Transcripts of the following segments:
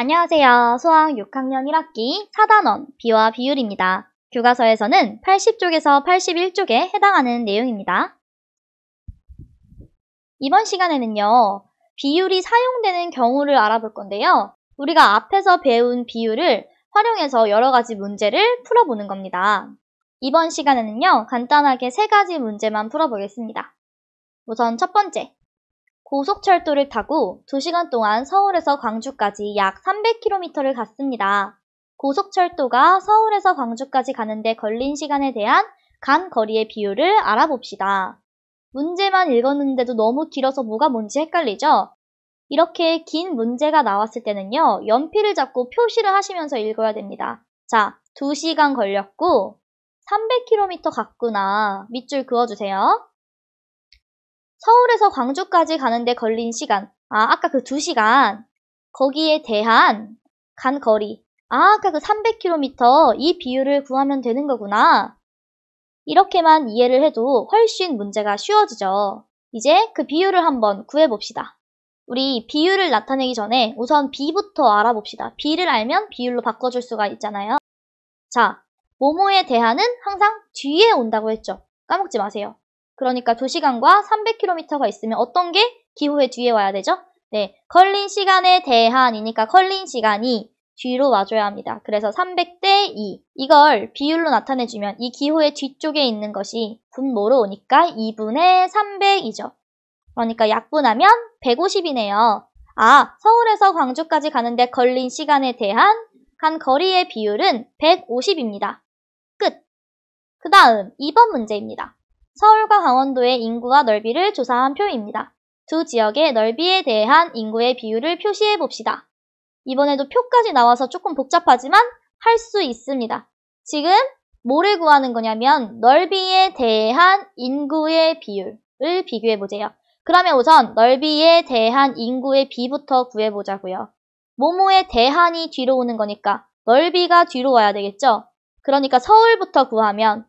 안녕하세요. 수학 6학년 1학기 4단원 비와 비율입니다. 교과서에서는 80쪽에서 81쪽에 해당하는 내용입니다. 이번 시간에는요, 비율이 사용되는 경우를 알아볼 건데요. 우리가 앞에서 배운 비율을 활용해서 여러 가지 문제를 풀어보는 겁니다. 이번 시간에는요, 간단하게 3가지 문제만 풀어보겠습니다. 우선 첫 번째. 고속철도를 타고 2시간 동안 서울에서 광주까지 약 300km를 갔습니다. 고속철도가 서울에서 광주까지 가는데 걸린 시간에 대한 간 거리의 비율을 알아봅시다. 문제만 읽었는데도 너무 길어서 뭐가 뭔지 헷갈리죠? 이렇게 긴 문제가 나왔을 때는요, 연필을 잡고 표시를 하시면서 읽어야 됩니다. 자, 2시간 걸렸고 300km 갔구나. 밑줄 그어주세요. 서울에서 광주까지 가는데 걸린 시간, 아까 그 2시간, 거기에 대한 간 거리, 아까 그 300km, 이 비율을 구하면 되는 거구나. 이렇게만 이해를 해도 훨씬 문제가 쉬워지죠. 이제 그 비율을 한번 구해봅시다. 우리 비율을 나타내기 전에 우선 비부터 알아봅시다. 비를 알면 비율로 바꿔줄 수가 있잖아요. 자, 뭐뭐에 대한은 항상 뒤에 온다고 했죠. 까먹지 마세요. 그러니까 2시간과 300km가 있으면 어떤 게 기호의 뒤에 와야 되죠? 네, 걸린 시간에 대한이니까 걸린 시간이 뒤로 와줘야 합니다. 그래서 300대 2. 이걸 비율로 나타내주면 이 기호의 뒤쪽에 있는 것이 분모로 오니까 2분의 300이죠. 그러니까 약분하면 150이네요. 서울에서 광주까지 가는데 걸린 시간에 대한 간 거리의 비율은 150입니다. 끝! 그 다음 2번 문제입니다. 서울과 강원도의 인구와 넓이를 조사한 표입니다. 두 지역의 넓이에 대한 인구의 비율을 표시해 봅시다. 이번에도 표까지 나와서 조금 복잡하지만 할 수 있습니다. 지금 뭐를 구하는 거냐면 넓이에 대한 인구의 비율을 비교해 보세요. 그러면 우선 넓이에 대한 인구의 비부터 구해보자고요. 뭐뭐에 대한이 뒤로 오는 거니까 넓이가 뒤로 와야 되겠죠? 그러니까 서울부터 구하면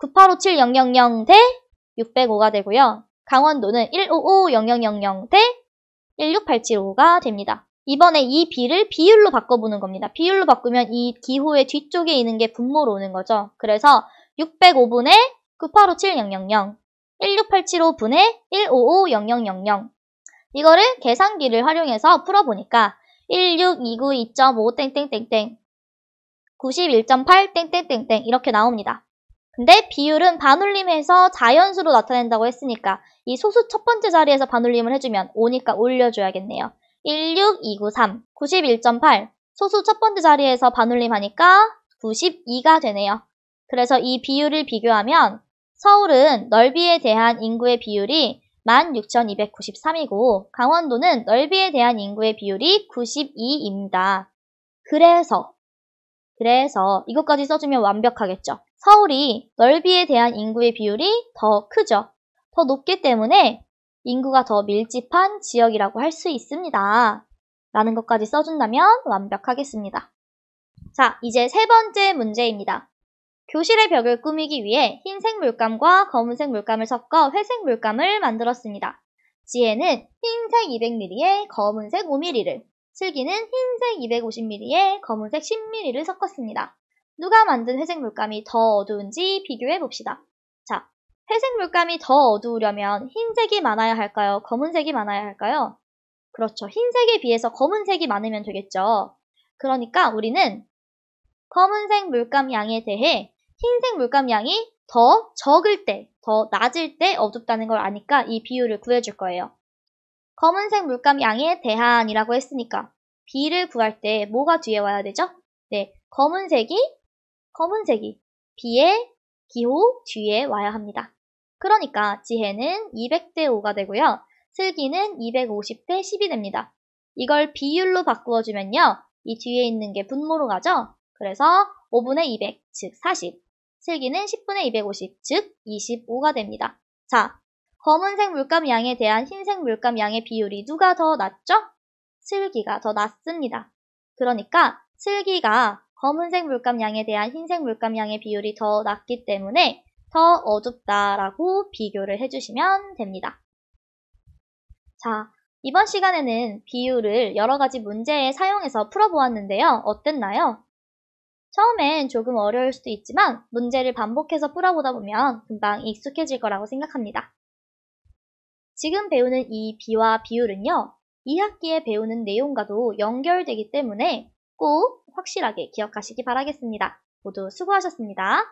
9857000 대 605가 되고요. 강원도는 155000 대 16875가 됩니다. 이번에 이 비를 비율로 바꿔보는 겁니다. 비율로 바꾸면 이 기호의 뒤쪽에 있는 게 분모로 오는 거죠. 그래서 605분의 9857000, 16875분의 155000. 이거를 계산기를 활용해서 풀어보니까 16292.5 땡땡땡땡 91.8 땡땡땡땡 이렇게 나옵니다. 근데 비율은 반올림해서 자연수로 나타낸다고 했으니까 이 소수 첫 번째 자리에서 반올림을 해주면 5니까 올려줘야겠네요. 16293, 91.8 소수 첫 번째 자리에서 반올림하니까 92가 되네요. 그래서 이 비율을 비교하면 서울은 넓이에 대한 인구의 비율이 16,293이고 강원도는 넓이에 대한 인구의 비율이 92입니다. 그래서 이것까지 써주면 완벽하겠죠. 서울이 넓이에 대한 인구의 비율이 더 크죠. 더 높기 때문에 인구가 더 밀집한 지역이라고 할 수 있습니다. 라는 것까지 써준다면 완벽하겠습니다. 자, 이제 3번째 문제입니다. 교실의 벽을 꾸미기 위해 흰색 물감과 검은색 물감을 섞어 회색 물감을 만들었습니다. 지혜는 흰색 200ml에 검은색 5ml를, 슬기는 흰색 250ml에 검은색 10ml를 섞었습니다. 누가 만든 회색 물감이 더 어두운지 비교해 봅시다. 자, 회색 물감이 더 어두우려면 흰색이 많아야 할까요? 검은색이 많아야 할까요? 그렇죠. 흰색에 비해서 검은색이 많으면 되겠죠. 그러니까 우리는 검은색 물감 양에 대해 흰색 물감 양이 더 적을 때, 더 낮을 때 어둡다는 걸 아니까 이 비율을 구해줄 거예요. 검은색 물감 양에 대한이라고 했으니까 비를 구할 때 뭐가 뒤에 와야 되죠? 네, 검은색이 비의 기호 뒤에 와야 합니다. 그러니까 지혜는 200대 5가 되고요. 슬기는 250대 10이 됩니다. 이걸 비율로 바꾸어주면요. 이 뒤에 있는 게 분모로 가죠? 그래서 5분의 200, 즉 40. 슬기는 10분의 250, 즉 25가 됩니다. 자, 검은색 물감 양에 대한 흰색 물감 양의 비율이 누가 더 낮죠? 슬기가 더 낮습니다. 그러니까 슬기가 검은색 물감 양에 대한 흰색 물감 양의 비율이 더 낮기 때문에 더 어둡다라고 비교를 해주시면 됩니다. 자, 이번 시간에는 비율을 여러 가지 문제에 사용해서 풀어보았는데요. 어땠나요? 처음엔 조금 어려울 수도 있지만 문제를 반복해서 풀어보다 보면 금방 익숙해질 거라고 생각합니다. 지금 배우는 이 비와 비율은요, 2학기에 배우는 내용과도 연결되기 때문에 꼭 확실하게 기억하시기 바라겠습니다. 모두 수고하셨습니다.